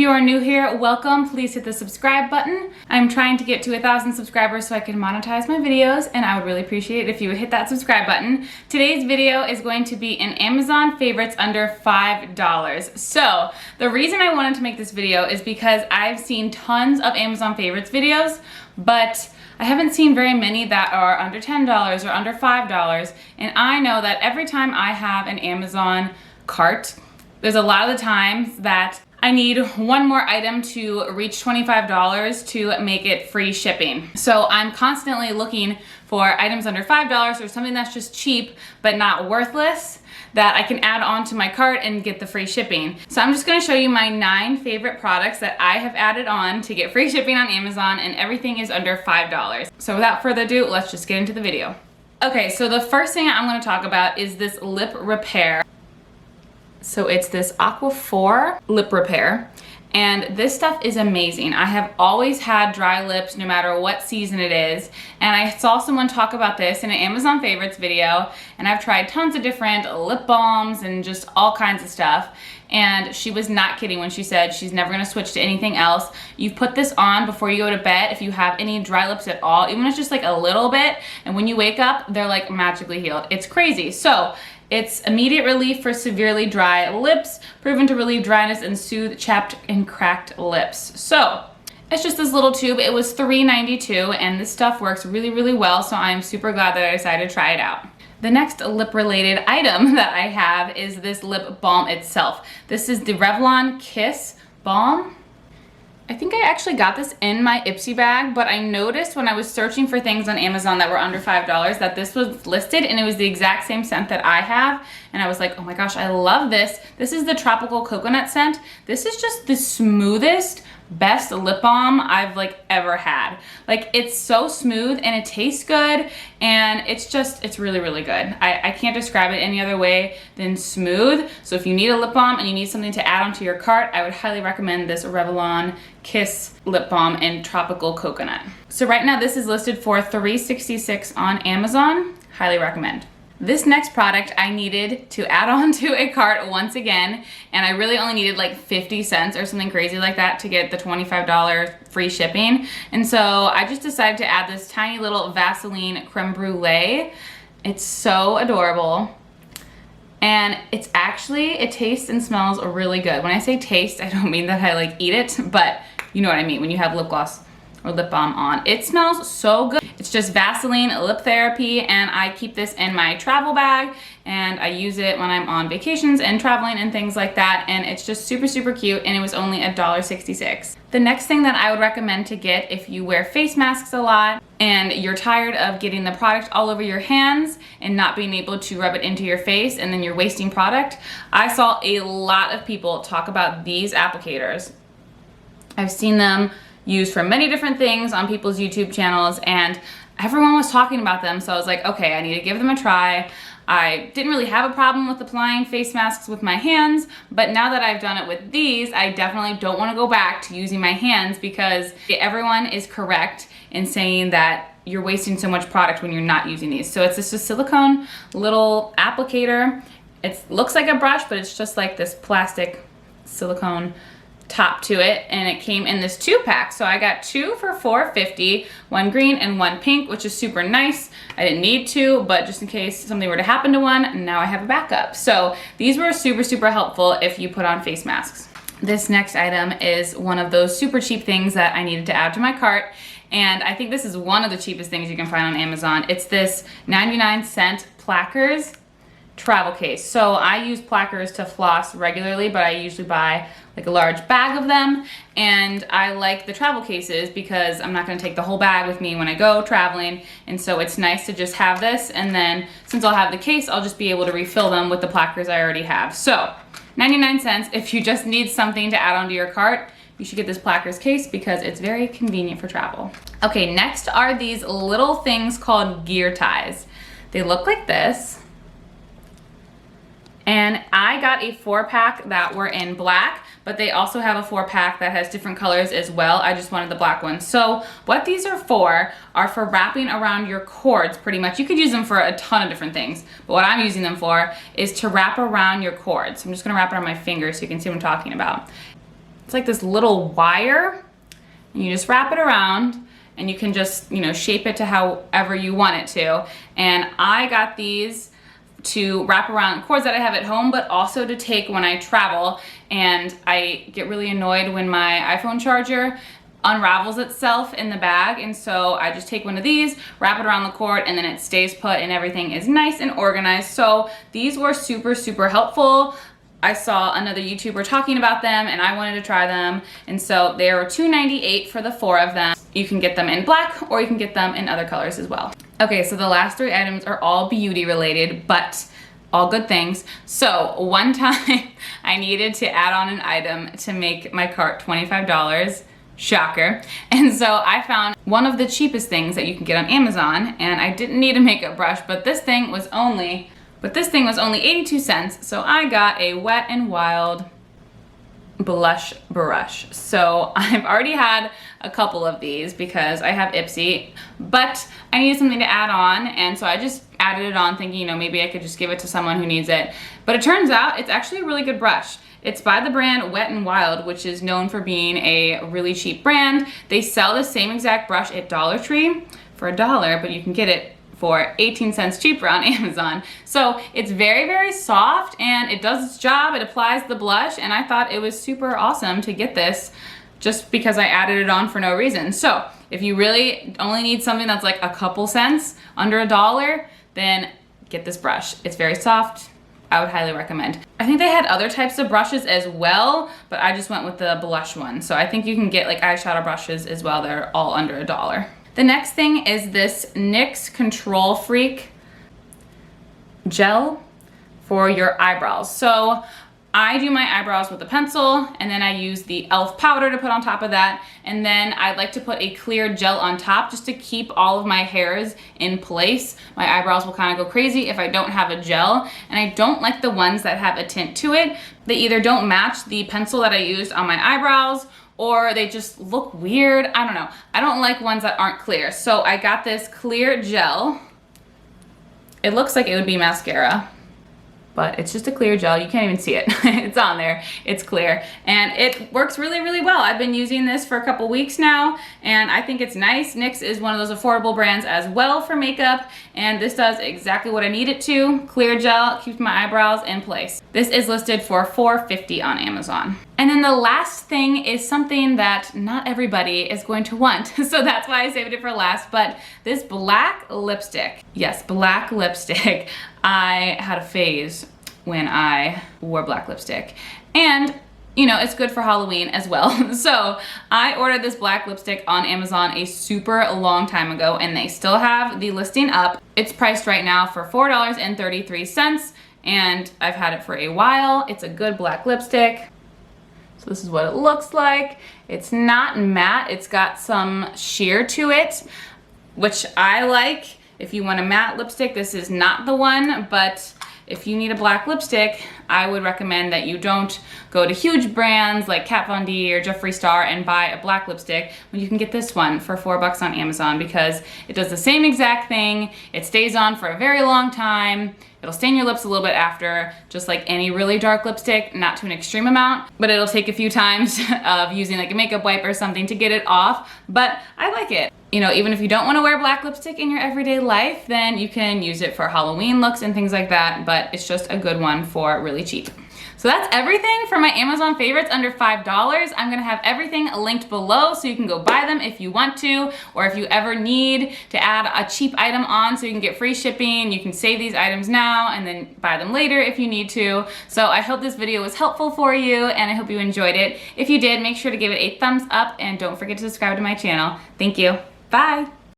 you are new here, welcome. Please hit the subscribe button. I'm trying to get to 1,000 subscribers so I can monetize my videos, and I would really appreciate it if you would hit that subscribe button. Today's video is going to be an Amazon favorites under $5. So the reason I wanted to make this video is because I've seen tons of Amazon favorites videos, but I haven't seen very many that are under $10 or under $5. And I know that every time I have an Amazon cart, there's a lot of the times that I need one more item to reach $25 to make it free shipping. So I'm constantly looking for items under $5 or something that's just cheap but not worthless that I can add on to my cart and get the free shipping. So I'm just gonna show you my 9 favorite products that I have added on to get free shipping on Amazon, and everything is under $5. So without further ado, let's just get into the video. Okay, so the first thing I'm gonna talk about is this lip repair. So it's this Aqua 4 lip repair, and this stuff is amazing. I have always had dry lips no matter what season it is, and I saw someone talk about this in an Amazon favorites video, and I've tried tons of different lip balms and just all kinds of stuff, and she was not kidding when she said she's never gonna switch to anything else. You put this on before you go to bed if you have any dry lips at all, even if it's just like a little bit, and when you wake up, they're like magically healed. It's crazy. So it's immediate relief for severely dry lips, proven to relieve dryness and soothe chapped and cracked lips. So it's just this little tube. It was $3.92, and this stuff works really, really well, so I'm super glad that I decided to try it out. The next lip related item that I have is this lip balm itself. This is the Revlon Kiss Balm. I think I actually got this in my Ipsy bag, but I noticed when I was searching for things on Amazon that were under $5 that this was listed, and it was the exact same scent that I have, and I was like, oh my gosh, I love this. This is the tropical coconut scent. This is just the smoothest, best lip balm I've ever had. It's so smooth and it tastes good, and it's really, really good. I can't describe it any other way than smooth. So if you need a lip balm and you need something to add onto your cart, I would highly recommend this Revlon Kiss Lip Balm in Tropical Coconut. So right now this is listed for $3.66 on Amazon. Highly recommend. This next product I needed to add on to a cart once again, and I really only needed 50 cents or something crazy like that to get the $25 free shipping. And so I just decided to add this tiny little Vaseline creme brulee. It's so adorable. And it tastes and smells really good. When I say taste, I don't mean that I eat it, but you know what I mean when you have lip gloss or lip balm on. It smells so good. It's just Vaseline Lip Therapy, and I keep this in my travel bag, and I use it when I'm on vacations and traveling and things like that, and it's just super, super cute, and it was only $1.66. The next thing that I would recommend to get if you wear face masks a lot and you're tired of getting the product all over your hands and not being able to rub it into your face and then you're wasting product, I saw a lot of people talk about these applicators. I've seen them used for many different things on people's YouTube channels, and everyone was talking about them, so I was like, okay, I need to give them a try. I didn't really have a problem with applying face masks with my hands, but now that I've done it with these, I definitely don't want to go back to using my hands, because everyone is correct in saying that you're wasting so much product when you're not using these. So it's just a silicone little applicator. It looks like a brush, but it's just like this plastic silicone top to it, and it came in this 2-pack. So I got 2 for $4.50, one green and one pink, which is super nice. I didn't need to, but just in case something were to happen to one, now I have a backup. So these were super, super helpful if you put on face masks. This next item is one of those super cheap things that I needed to add to my cart, and I think this is one of the cheapest things you can find on Amazon. It's this 99-cent Plackers travel case. So I use Plackers to floss regularly, but I usually buy a large bag of them, and I like the travel cases because I'm not going to take the whole bag with me when I go traveling, and so it's nice to just have this, and then since I'll have the case, I'll just be able to refill them with the Plackers I already have. So 99 cents, if you just need something to add onto your cart, you should get this Plackers case because it's very convenient for travel. Okay, next are these little things called gear ties. They look like this. And I got a 4-pack that were in black, but they also have a 4-pack that has different colors as well. I just wanted the black one. So what these are for wrapping around your cords pretty much. You could use them for a ton of different things, but what I'm using them for is to wrap around your cords. I'm just gonna wrap it on my finger so you can see what I'm talking about. it's like this little wire, and you just wrap it around, and you can just, you know, shape it to however you want it to. And I got these to wrap around cords that I have at home, but also to take when I travel. And I get really annoyed when my iPhone charger unravels itself in the bag, and so I just take one of these, wrap it around the cord, and then it stays put and everything is nice and organized. So these were super, super helpful. I saw another YouTuber talking about them and I wanted to try them, and so they were $2.98 for the 4 of them. You can get them in black or you can get them in other colors as well. Okay, so the last 3 items are all beauty related, but all good things. So one time I needed to add on an item to make my cart $25. Shocker. And so I found one of the cheapest things that you can get on Amazon, and I didn't need a makeup brush, but this thing was only 82 cents. So I got a Wet n Wild blush brush. So I've already had a couple of these because I have Ipsy, but I needed something to add on, and so I just added it on thinking, you know, maybe I could just give it to someone who needs it. But it turns out it's actually a really good brush. It's by the brand Wet n Wild, which is known for being a really cheap brand. They sell the same exact brush at Dollar Tree for $1, but you can get it for 18 cents cheaper on Amazon. So it's very, very soft and it does its job. It applies the blush, and I thought it was super awesome to get this just because I added it on for no reason. So if you really only need something that's like a couple cents, under $1, then get this brush. It's very soft. I would highly recommend. I think they had other types of brushes as well, but I just went with the blush one. So I think you can get like eyeshadow brushes as well. They're all under $1. The next thing is this NYX Control Freak gel for your eyebrows. So I do my eyebrows with a pencil, and then I use the e.l.f. powder to put on top of that, and then I like to put a clear gel on top just to keep all of my hairs in place. My eyebrows will kind of go crazy if I don't have a gel, and I don't like the ones that have a tint to it. They either don't match the pencil that I used on my eyebrows, or they just look weird. I don't know. I don't like ones that aren't clear. So I got this clear gel. It looks like it would be mascara, but it's just a clear gel. You can't even see it. It's on there. It's clear. And it works really, really well. I've been using this for a couple weeks now, and I think it's nice. NYX is one of those affordable brands as well for makeup, and this does exactly what I need it to. Clear gel, keeps my eyebrows in place. This is listed for $4.50 on Amazon. And then the last thing is something that not everybody is going to want, so that's why I saved it for last, but this black lipstick. Yes, black lipstick. I had a phase when I wore black lipstick, and you know, it's good for Halloween as well. So I ordered this black lipstick on Amazon a super long time ago, and they still have the listing up. It's priced right now for $4.33, and I've had it for a while. It's a good black lipstick. So this is what it looks like. It's not matte, it's got some sheer to it, which I like. If you want a matte lipstick, this is not the one, but if you need a black lipstick, I would recommend that you don't go to huge brands like Kat Von D or Jeffree Star and buy a black lipstick when you can get this one for $4 on Amazon, because it does the same exact thing. It stays on for a very long time. It'll stain your lips a little bit after, just like any really dark lipstick, not to an extreme amount, but it'll take a few times of using like a makeup wipe or something to get it off, but I like it. You know, even if you don't want to wear black lipstick in your everyday life, then you can use it for Halloween looks and things like that, but it's just a good one for really cheap. So that's everything for my Amazon favorites under $5. I'm gonna have everything linked below so you can go buy them if you want to, or if you ever need to add a cheap item on so you can get free shipping. You can save these items now and then buy them later if you need to. So I hope this video was helpful for you, and I hope you enjoyed it. If you did, make sure to give it a thumbs up and don't forget to subscribe to my channel. Thank you. Bye.